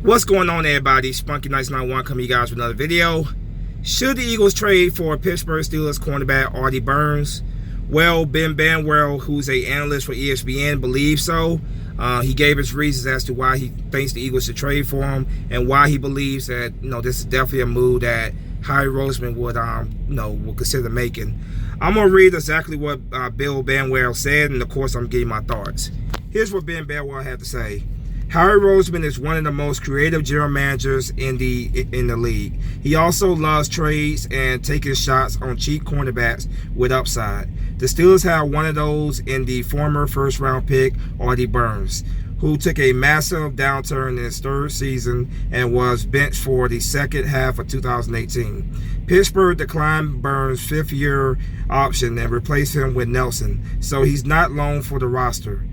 What's going on, everybody? Spunky Nice 91 coming to you guys with another video. Should the Eagles trade for Pittsburgh Steelers cornerback Artie Burns? Well, Ben Banwell, who's an analyst for ESPN, believes so. He gave his reasons as to why he thinks the Eagles should trade for him and why he believes that this is definitely a move that Howie Roseman would consider making. I'm gonna read exactly what Bill Banwell said, and of course I'm giving my thoughts. Here's what Ben Banwell had to say. Howie Roseman is one of the most creative general managers in the league. He also loves trades and taking shots on cheap cornerbacks with upside. The Steelers have one of those in the former first-round pick, Artie Burns, who took a massive downturn in his third season and was benched for the second half of 2018. Pittsburgh declined Burns' fifth-year option and replaced him with Nelson, so he's not loaned for the roster.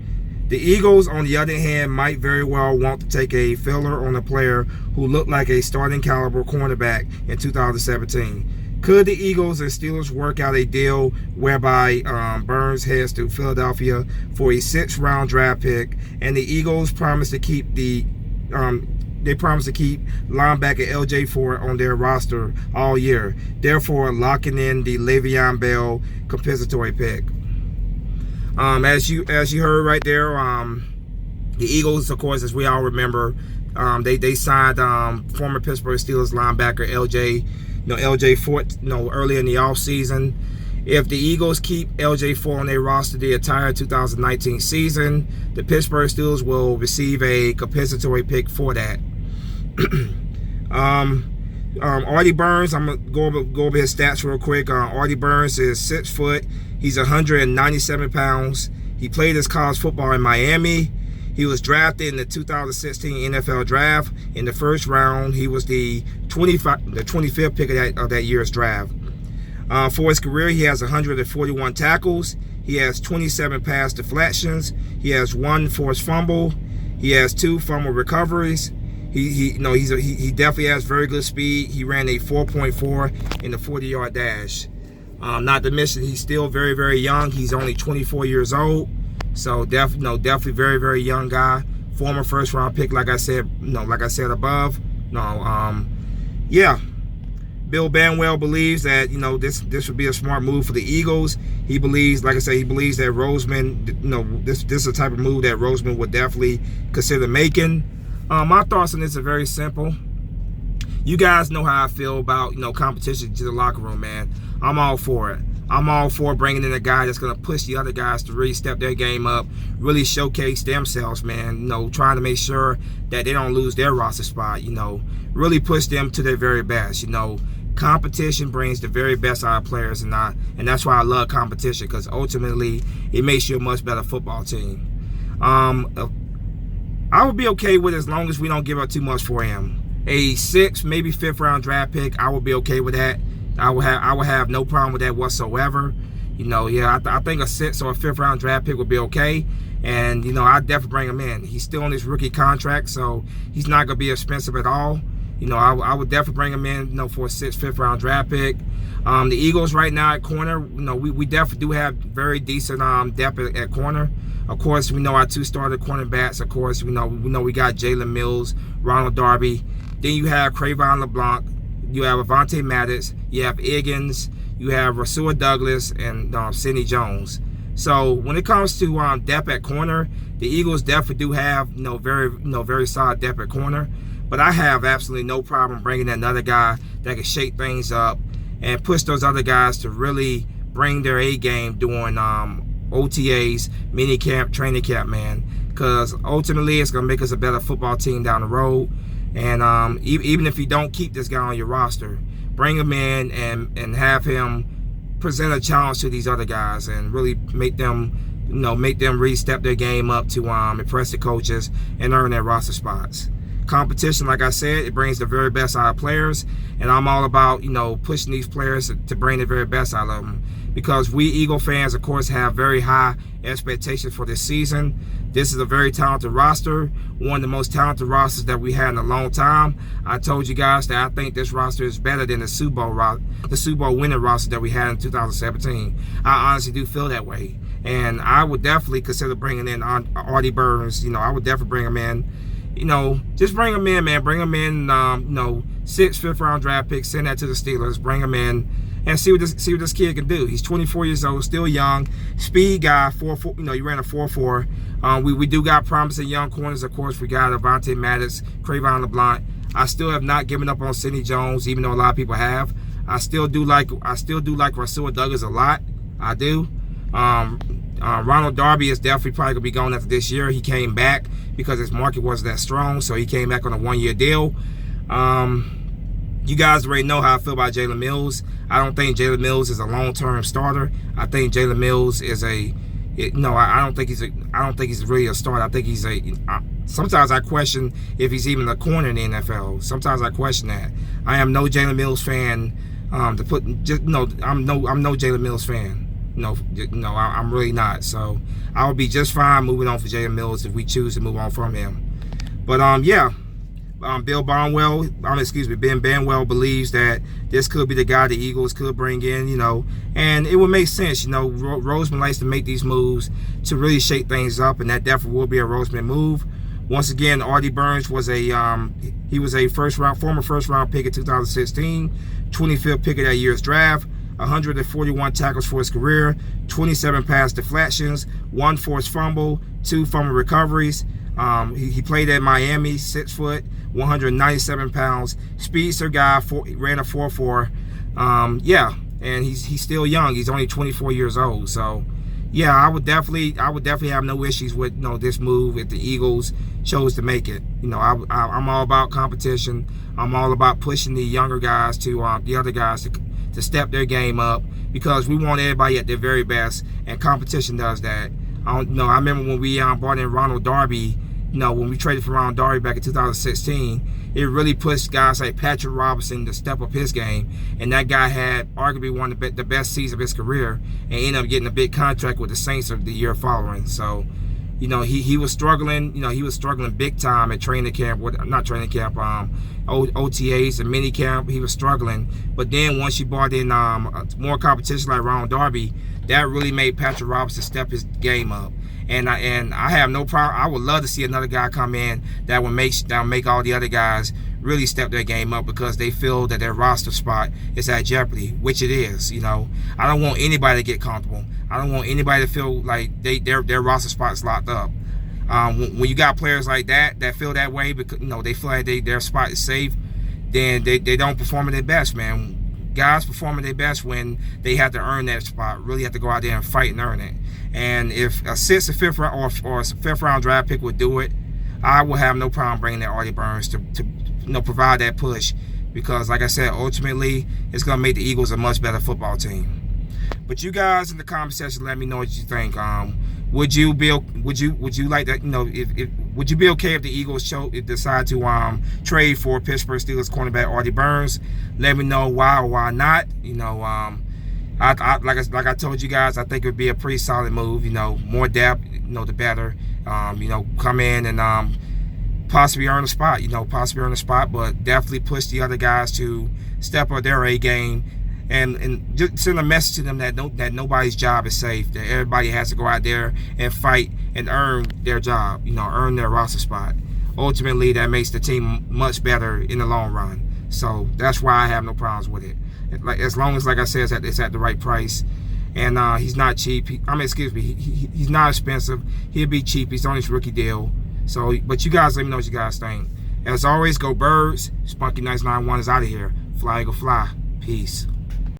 The Eagles, on the other hand, might very well want to take a filler on a player who looked like a starting caliber cornerback in 2017. Could the Eagles and Steelers work out a deal whereby Burns heads to Philadelphia for a 6th-round draft pick, and the Eagles promise to keep linebacker LJ Ford on their roster all year, therefore locking in the Le'Veon Bell compensatory pick? As you heard right there, the Eagles, of course, as we all remember, they signed former Pittsburgh Steelers linebacker LJ Ford, early in the offseason. If the Eagles keep LJ Ford on their roster the entire 2019 season, the Pittsburgh Steelers will receive a compensatory pick for that. Artie Burns, I'm going to go over his stats real quick. Artie Burns is 6 foot. He's 197 pounds. He played his college football in Miami. He was drafted in the 2016 NFL draft. In the first round, he was the 25th pick of that year's draft. For his career, he has 141 tackles. He has 27 pass deflections. He has 1 forced fumble. He has 2 fumble recoveries. He definitely has very good speed. He ran a 4.4 in the 40-yard dash. Not to mention, he's still very, very young. He's only 24 years old, so definitely very, very young guy. Former first-round pick, like I said above. Yeah. Bill Banwell believes that this would be a smart move for the Eagles. He believes, like I said, he believes that Roseman, this is the type of move that Roseman would definitely consider making. My thoughts on this are very simple. You guys know how I feel about competition to the locker room, man. I'm all for it. I'm all for bringing in a guy that's going to push the other guys to really step their game up, really showcase themselves, man. Trying to make sure that they don't lose their roster spot. Really push them to their very best. Competition brings the very best out of players, and that's why I love competition, because ultimately it makes you a much better football team. I would be okay with it as long as we don't give up too much for him. A 6th, maybe 5th round draft pick, I would be okay with that. I would have no problem with that whatsoever. I think a 6th or a 5th round draft pick would be okay. And I'd definitely bring him in. He's still on his rookie contract, so he's not gonna be expensive at all. I would definitely bring him in, for a 6th, 5th round draft pick. The Eagles right now at corner, we definitely do have very decent depth at corner. Of course, we know our 2 starter cornerbacks. Of course, we know we got Jalen Mills, Ronald Darby. Then you have Cravon LeBlanc. You have Avonte Maddox. You have Higgins. You have Rasul Douglas and Sidney Jones. So when it comes to depth at corner, the Eagles definitely do have very solid depth at corner. But I have absolutely no problem bringing in another guy that can shake things up and push those other guys to really bring their A game during OTAs, mini camp, training camp, man. Because ultimately, it's gonna make us a better football team down the road. And even if you don't keep this guy on your roster, bring him in and have him present a challenge to these other guys and really make them really step their game up to impress the coaches and earn their roster spots. Competition, like I said, it brings the very best out of players, and I'm all about pushing these players to bring the very best out of them, because we Eagle fans, of course, have very high expectations for this season. This is a very talented roster, one of the most talented rosters that we had in a long time. I told you guys that I think this roster is better than the Super Bowl winning roster that we had in 2017. I honestly do feel that way, and I would definitely consider bringing in Artie Burns. I would definitely bring him in. you know, just bring him in, man. Bring him in. You know, 6th, 5th round draft pick. Send that to the Steelers. Bring him in and see what this kid can do. He's 24 years old, still young, speed guy. 4.4. You know, he ran a 4.4. We do got promising young corners. Of course, we got Avonte Maddox, Cravon LeBlanc. I still have not given up on Sidney Jones, even though a lot of people have. I still do like Rasul Douglas a lot. I do. Ronald Darby is definitely probably gonna be gone after this year. He came back because his market wasn't that strong, so he came back on a 1-year deal. You guys already know how I feel about Jalen Mills. I don't think Jalen Mills is a long-term starter. I think Jalen Mills is I don't think he's really a starter. I think he's sometimes I question if he's even a corner in the NFL. Sometimes I question that. I am no Jalen Mills fan. I'm no Jalen Mills fan. No, I'm really not. So I would be just fine moving on for Jalen Mills if we choose to move on from him. But Ben Banwell believes that this could be the guy the Eagles could bring in, you know, and it would make sense. You know, Roseman likes to make these moves to really shake things up, and that definitely will be a Roseman move. Once again, Artie Burns was a former first round pick in 2016, 25th pick of that year's draft. 141 tackles for his career, 27 pass deflections, 1 forced fumble, 2 fumble recoveries. He played at Miami, 6 foot, 197 pounds, speedster guy, ran a 4.4. And he's still young. He's only 24 years old. So, yeah, I would definitely have no issues with this move if the Eagles chose to make it. You know, I'm all about competition. I'm all about pushing the younger guys to the other guys to step their game up, because we want everybody at their very best, and competition does that. I remember when we brought in Ronald Darby. You know, when we traded for Ronald Darby back in 2016, it really pushed guys like Patrick Robinson to step up his game, and that guy had arguably one of the best seasons of his career, and ended up getting a big contract with the Saints of the year following. So, you know, he was struggling. You know, he was struggling big time at training camp. OTAs and mini camp. He was struggling. But then once you brought in more competition like Ronald Darby, that really made Patrick Robinson step his game up. And I have no problem. I would love to see another guy come in that would make all the other guys really step their game up, because they feel that their roster spot is at jeopardy, which it is. You know, I don't want anybody to get comfortable. I don't want anybody to feel like their roster spot is locked up. When you got players like that feel that way because they feel like their spot is safe, then they don't perform at their best, man. Guys perform at their best when they have to earn that spot. Really have to go out there and fight and earn it. And if a 6th or 5th round or a 5th round draft pick would do it, I will have no problem bringing that Artie Burns to provide that push, because like I said, ultimately it's gonna make the Eagles a much better football team. But you guys in the comment section, let me know what you think. Would you like that? Would you be okay if the Eagles decide to trade for Pittsburgh Steelers cornerback Artie Burns? Let me know why or why not. Like I told you guys, I think it would be a pretty solid move. More depth, the better. Come in and possibly earn a spot. But definitely push the other guys to step up their A game. And just send a message to them that nobody's job is safe, that everybody has to go out there and fight and earn their job, earn their roster spot. Ultimately, that makes the team much better in the long run. So that's why I have no problems with it. As long as, like I said, it's at the right price. And he's not cheap. He's not expensive. He'll be cheap. He's on his rookie deal. So, but you guys let me know what you guys think. As always, go Birds. Spunky Nice 91 is out of here. Fly, Eagle, fly. Peace.